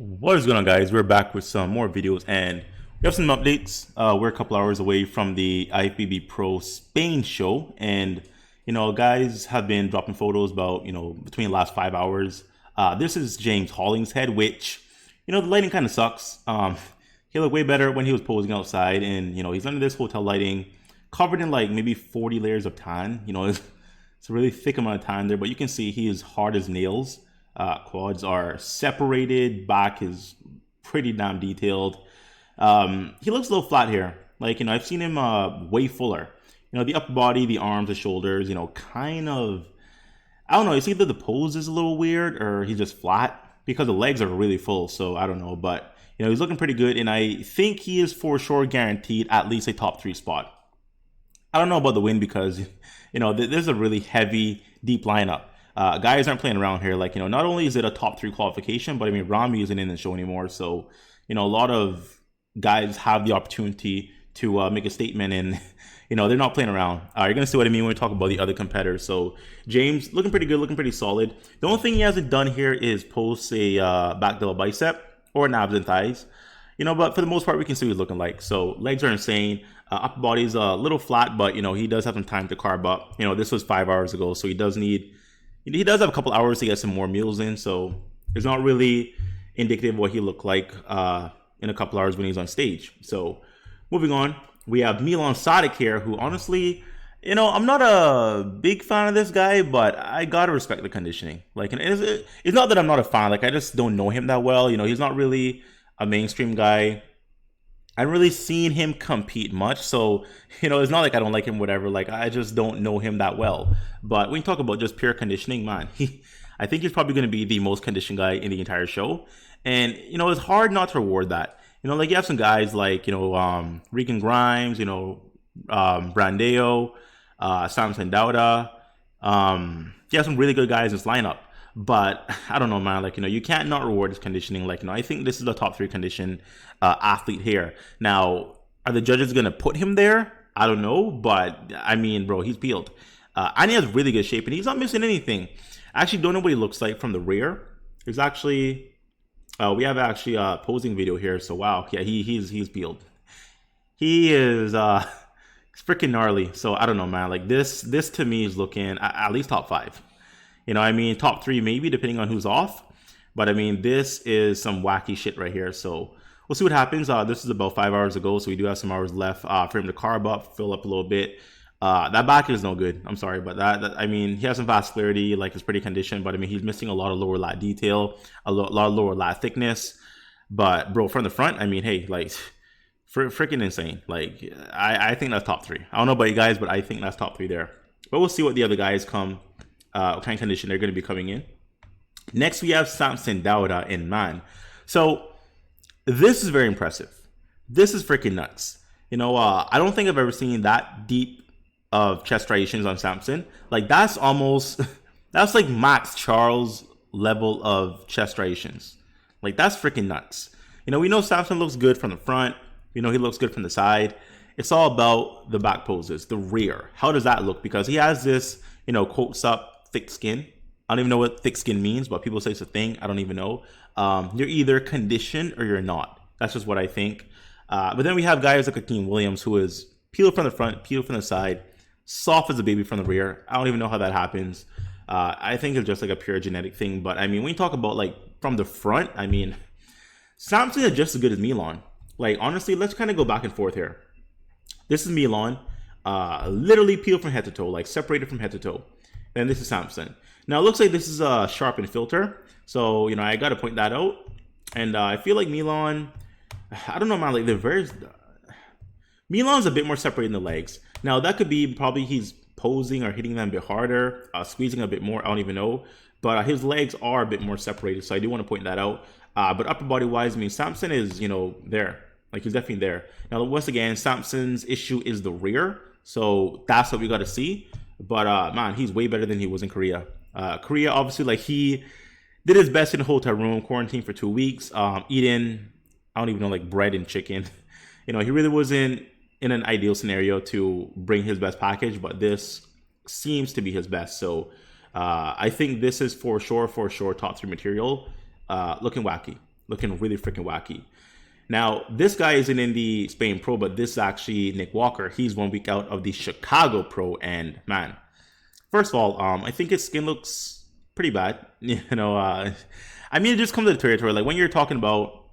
What is going on, guys? We're back with some more videos and we have some updates. We're a couple hours away from the IFBB Pro Spain show, and guys have been dropping photos about between the last 5 hours. This is James Hollingshead, which the lighting kind of sucks. He looked way better when he was posing outside, and he's under this hotel lighting, covered in like maybe 40 layers of tan. It's a really thick amount of tan there, but you can see he is hard as nails. Quads are separated, back is pretty damn detailed. He looks a little flat here. Like, I've seen him way fuller. The upper body, the arms, the shoulders, kind of, I don't know, it's either the pose is a little weird or he's just flat because the legs are really full. So I don't know, but he's looking pretty good, and I think he is for sure guaranteed at least a top 3 spot. I don't know about the win because, there's a really heavy, deep lineup. Guys aren't playing around here. Like, not only is it a top 3 qualification, but I mean, Rami isn't in the show anymore. So, a lot of guys have the opportunity to make a statement, and, they're not playing around. You're going to see what I mean when we talk about the other competitors. So, James, looking pretty good, looking pretty solid. The only thing he hasn't done here is post a back double bicep or an abs and thighs. But for the most part, we can see what he's looking like. So, legs are insane. Upper body's a little flat, but, he does have some time to carb up. This was 5 hours ago, so he does have a couple hours to get some more meals in, so it's not really indicative of what he looked like in a couple hours when he's on stage. So moving on, we have Milan Sadik here, who honestly, I'm not a big fan of this guy, but I gotta respect the conditioning. Like, it's not that I'm not a fan, like I just don't know him that well. He's not really a mainstream guy. I haven't really seen him compete much, so it's not like I don't like him, whatever. Like, I just don't know him that well. But when you talk about just pure conditioning, man, I think he's probably going to be the most conditioned guy in the entire show. And it's hard not to reward that. Like, you have some guys like Regan Grimes, Brandeo, Samson Dauda. You have some really good guys in this lineup. But I don't know, man. Like, you can't not reward his conditioning. Like, I think this is the top 3 conditioned athlete here. Now, are the judges going to put him there? I don't know. But, I mean, bro, he's peeled. And he has really good shape, and he's not missing anything. I actually don't know what he looks like from the rear. There's actually, we have actually a posing video here. So, wow. Yeah, he's peeled. He is it's freaking gnarly. So, I don't know, man. Like, this to me is looking at least top 5. Top 3 maybe, depending on who's off. But I mean, this is some wacky shit right here. So we'll see what happens. This is about 5 hours ago, so we do have some hours left for him to carb up, fill up a little bit. That back is no good. I'm sorry, but that I mean, he has some vascularity, like it's pretty conditioned, but I mean, he's missing a lot of lower lat detail, a lot of lower lat thickness. But bro, from the front, I mean, hey, like, freaking insane. Like, I think that's top 3. I don't know about you guys, but I think that's top 3 there. But we'll see what the other guys come. What kind of condition they're going to be coming in. Next, we have Samson Dauda in man. So this is very impressive. This is freaking nuts. I don't think I've ever seen that deep of chest striations on Samson. Like, that's almost, that's like Max Charles level of chest striations. Like, that's freaking nuts. We know Samson looks good from the front. He looks good from the side. It's all about the back poses, the rear. How does that look? Because he has this, quotes up, thick skin. I don't even know what thick skin means, but people say it's a thing. I don't even know. You're either conditioned or you're not. That's just what I think. But then we have guys like Akeem Williams, who is peeled from the front, peeled from the side, soft as a baby from the rear. I don't even know how that happens. I think it's just like a pure genetic thing. But I mean, when you talk about like from the front, I mean, Samson is just as good as Milan. Like, honestly, let's kind of go back and forth here. This is Milan, literally peeled from head to toe, like separated from head to toe. And this is Samson. Now, it looks like this is a sharpened filter. So, I got to point that out. And I feel like Milan, I don't know, man, like Milan's a bit more separated in the legs. Now, that could be probably he's posing or hitting them a bit harder, squeezing a bit more. I don't even know. But his legs are a bit more separated. So I do want to point that out. But upper body wise, I mean, Samson is, there. Like, he's definitely there. Now, once again, Samson's issue is the rear. So that's what we got to see. But, man, he's way better than he was in Korea. Korea, obviously, like, he did his best in a hotel room, quarantined for 2 weeks, eating, I don't even know, like, bread and chicken. He really wasn't in an ideal scenario to bring his best package, but this seems to be his best. So I think this is for sure top 3 material. Looking wacky. looking really freaking wacky. Now, this guy isn't in the Spain Pro, but this is actually Nick Walker. He's 1 week out of the Chicago Pro, and man, first of all, I think his skin looks pretty bad. I mean, it just comes to the territory. Like when you're talking about,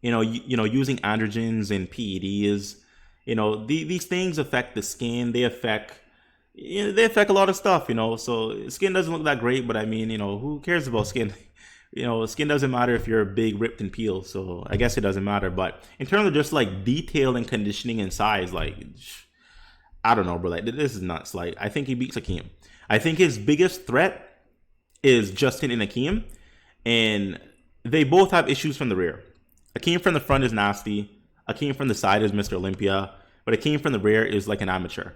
using androgens and PEDs, these things affect the skin. They affect a lot of stuff. So skin doesn't look that great, but I mean, who cares about skin? Skin doesn't matter if you're big, ripped, and peeled. So I guess it doesn't matter. But in terms of just like detail and conditioning and size, like I don't know, bro. Like this is nuts. Like I think he beats Akeem. I think his biggest threat is Justin and Akeem, and they both have issues from the rear. Akeem from the front is nasty. Akeem from the side is Mr. Olympia, but Akeem from the rear is like an amateur.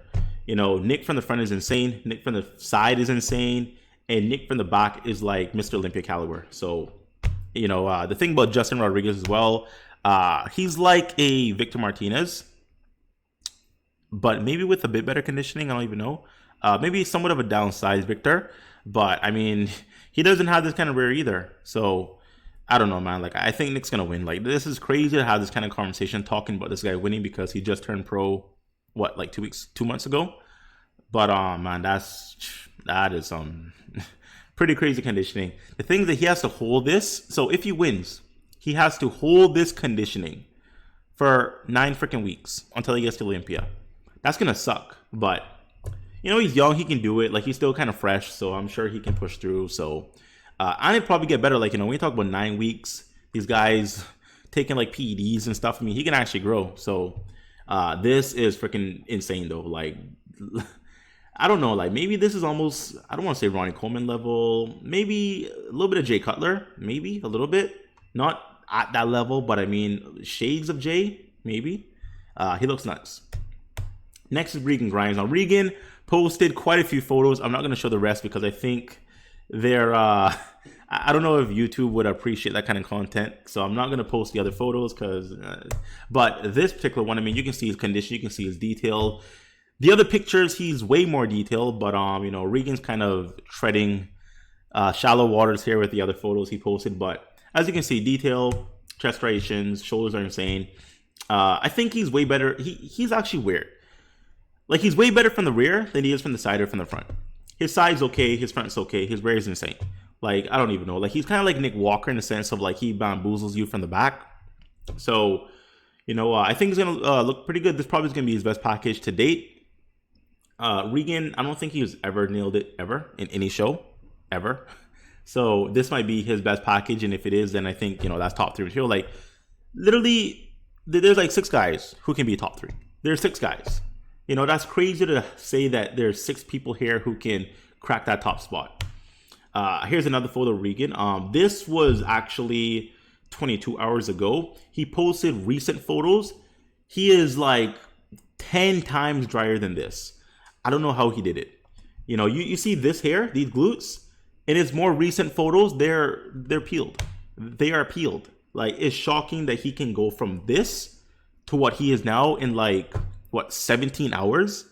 Nick from the front is insane. Nick from the side is insane. And Nick from the back is like Mr. Olympia caliber. So, the thing about Justin Rodriguez as well, he's like a Victor Martinez, but maybe with a bit better conditioning. I don't even know. Maybe somewhat of a downsized Victor, but I mean, he doesn't have this kind of rear either. So, I don't know, man. Like, I think Nick's going to win. Like, this is crazy to have this kind of conversation talking about this guy winning because he just turned pro, like 2 months ago? But, man, that is pretty crazy conditioning. The thing is that he has to hold this. So if he wins, he has to hold this conditioning for 9 freaking weeks until he gets to Olympia. That's going to suck. But, he's young. He can do it. Like, he's still kind of fresh. So I'm sure he can push through. So, and it'd probably get better. Like, when you talk about 9 weeks, these guys taking like PEDs and stuff. I mean, he can actually grow. So this is freaking insane though. Like, I don't know, like maybe this is almost, I don't want to say Ronnie Coleman level, maybe a little bit of Jay Cutler, maybe a little bit, not at that level, but I mean shades of Jay, maybe. He looks nuts. Next is Regan Grimes. Now Regan posted quite a few photos. I'm not going to show the rest because I think they're, I don't know if YouTube would appreciate that kind of content, so I'm not going to post the other photos because, but this particular one, I mean, you can see his condition, you can see his detail. The other pictures, he's way more detailed, but Regan's kind of treading shallow waters here with the other photos he posted. But as you can see, detail, chest striations, shoulders are insane. I think he's way better. He's actually weird. Like he's way better from the rear than he is from the side or from the front. His side's okay, his front's okay, his rear is insane. Like I don't even know. Like he's kind of like Nick Walker in the sense of like he bamboozles you from the back. So I think he's gonna look pretty good. This probably is gonna be his best package to date. Regan, I don't think he's ever nailed it ever in any show, ever. So this might be his best package, and if it is, then I think that's top 3 material. Like literally, there's like 6 guys who can be top 3. There's 6 guys. That's crazy to say that there's 6 people here who can crack that top spot. Here's another photo of Regan. This was actually 22 hours ago. He posted recent photos. He is like 10 times drier than this. I don't know how he did it. You see this hair, these glutes, in his more recent photos, they're peeled. They are peeled. Like it's shocking that he can go from this to what he is now in like 17 hours.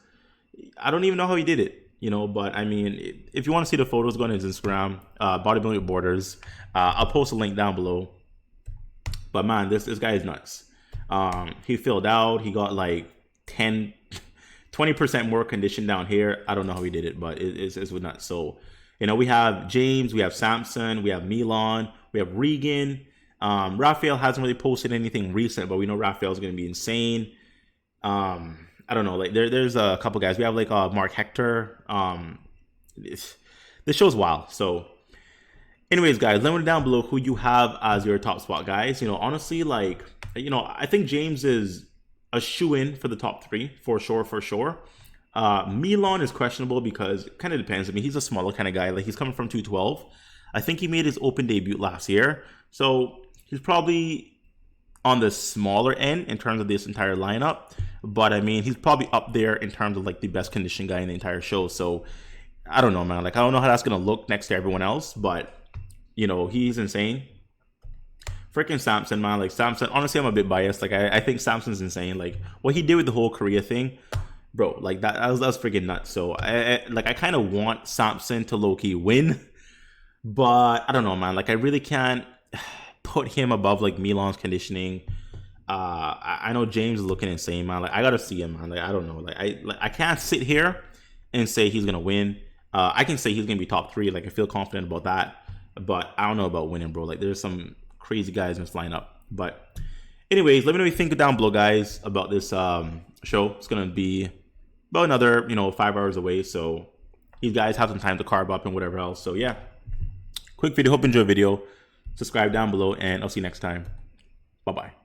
I don't even know how he did it. But I mean, if you want to see the photos, go on his Instagram, bodybuilding with borders. I'll post a link down below. But man, this guy is nuts. He filled out. He got like 20% more condition down here. I don't know how he did it, but it's nuts. So, we have James, we have Samson, we have Milan, we have Regan. Raphael hasn't really posted anything recent, but we know Raphael's going to be insane. I don't know, like there's a couple guys. We have like Mark Hector. This show's wild. So, anyways, guys, let me know down below who you have as your top spot, guys. Honestly, like I think James is a shoe-in for the top 3 for sure. Milan is questionable because it kind of depends. I mean, he's a smaller kind of guy. Like he's coming from 212. I think he made his open debut last year, so he's probably on the smaller end in terms of this entire lineup. But I mean, he's probably up there in terms of like the best conditioned guy in the entire show. So I don't know, man. Like I don't know how that's gonna look next to everyone else, but he's insane. Freaking Samson, man. Like Samson, honestly, I'm a bit biased. Like I think Samson's insane. Like what he did with the whole Korea thing, bro. Like that was freaking nuts. So I kind of want Samson to low-key win, but I don't know, man. Like I really can't. put him above like Milan's conditioning. I know James is looking insane, man. Like I gotta see him, man. Like I don't know. Like I can't sit here and say he's gonna win. I can say he's gonna be top 3. Like I feel confident about that, but I don't know about winning, bro. Like there's some crazy guys in this lineup. But anyways, let me know what you think down below, guys, about this show. It's gonna be about another 5 hours away, so you guys have some time to carb up and whatever else. So yeah, quick video. Hope you enjoy the video. Subscribe down below, and I'll see you next time. Bye bye.